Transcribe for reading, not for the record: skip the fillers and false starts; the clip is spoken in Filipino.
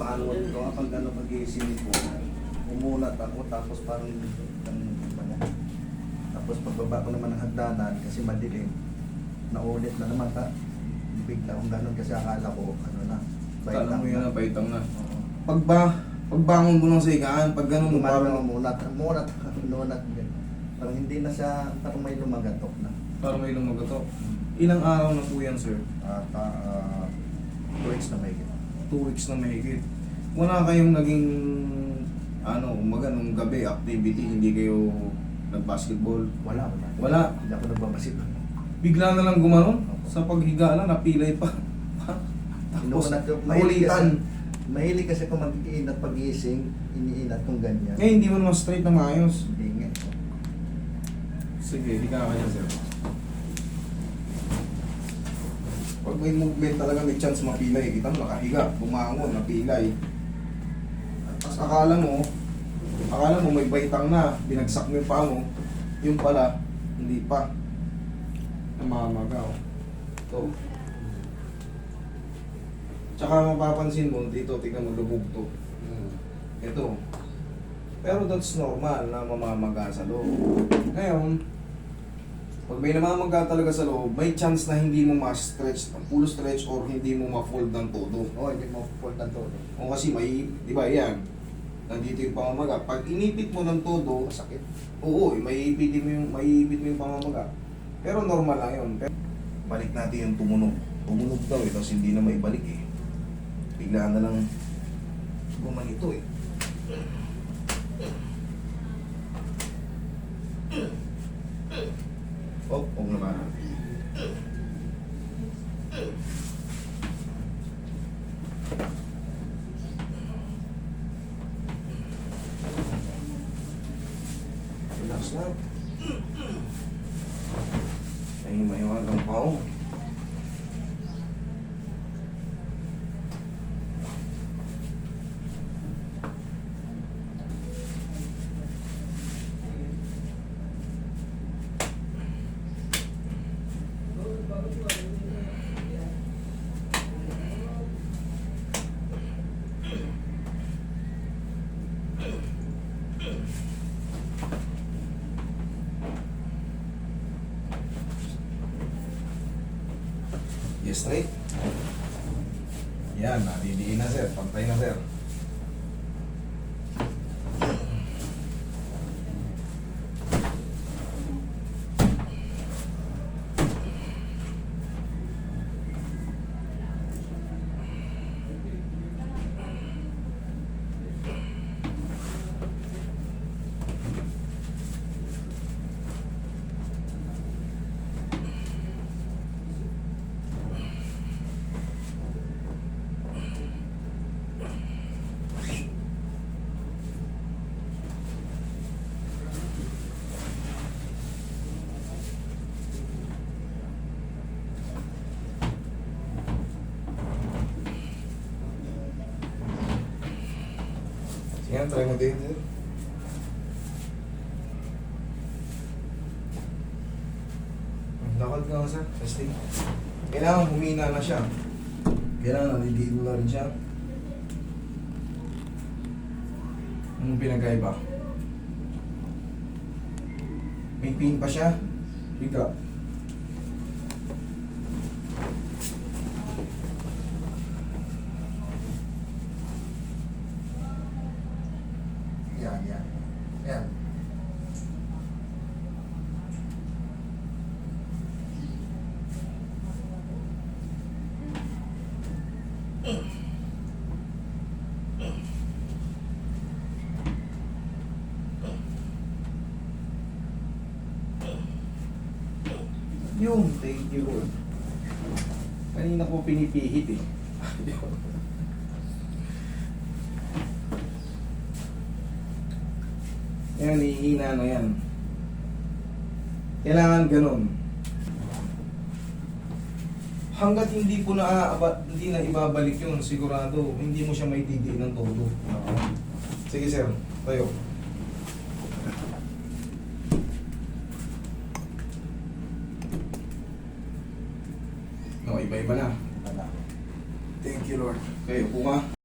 bangon ko, kapag gano'n pag-iisip ko, umunat ako, tapos parang tapos pagbaba ko naman ng hagdanan, kasi madilim, naulit na naman ta. Bigla akong gano'n kasi akala ko, ano na, Kala mo yun na, paitang na. Oo. Pagbangon mo ng sigaan, pag gano'n mo Parang parang umunat, parang hindi na siya, parang may lumagatok na. may lumagatok. Ilang araw na po yan, sir? At 2 weeks na may 2 weeks na mahigit. Wala kayong naging, umaga nung gabi, activity, hindi kayo nag-basketball? Wala. Wala. Hindi ako nagbabasit. Bigla na lang gumanon, sa paghiga na, napilay pa. Tapos, naulitan. Mahilig kasi kung mag-iinat pag-iising, iniinat kung ganyan. Eh, hindi mo naman straight na maayos. Hindi nga. Sige, di ka kanya, sir. Pag may movement talaga, may chance mapilay. Kita mo, nakahiga, bumangon, napilay. Tapos akala mo may baitang na, binagsak mo yung paa mo. Yung pala, hindi pa. Namamaga, oh. Ito. Tsaka mapapansin mo, dito, tignan mo, lubog to. Ito. Pero that's normal na mamamaga sa loob. Ngayon, pag may namamaga talaga sa loob, may chance na hindi mo ma-stretch, full stretch, or hindi mo ma-fold ng todo. Oo, hindi mo full na todo. O kasi may, di ba yan, nandito yung pamamaga. Pag inipit mo ng todo, Masakit. oo, maiipit mo yung pamamaga. Pero normal lang yun. Balik natin yung tumunog. Tumunog daw eh, tapos hindi na maibalik eh. Biglaan na lang gumanito eh. Oh, huwag naman. Relax lang. Ay, mahiwagang pao. Yes, straight. Yan, nadidiin na sir. Pantay na sir. Yan, try mo din. Lakad ka sir, testing. Kailangan humina na siya. Kailangan naliligo na rin siya. Anong pinagkaiba? May pain pa siya. Higa. Yan. Yung, thank you Lord. Kanina ko pinipihit eh. Yan, ihina na yan. Kailangan ganun. Hanggat hindi po hindi na ibabalik yun, sigurado, hindi mo siya maitidiin ng todo. Sige sir, tayo. No, iba-iba na. Thank you Lord. Kayo po nga.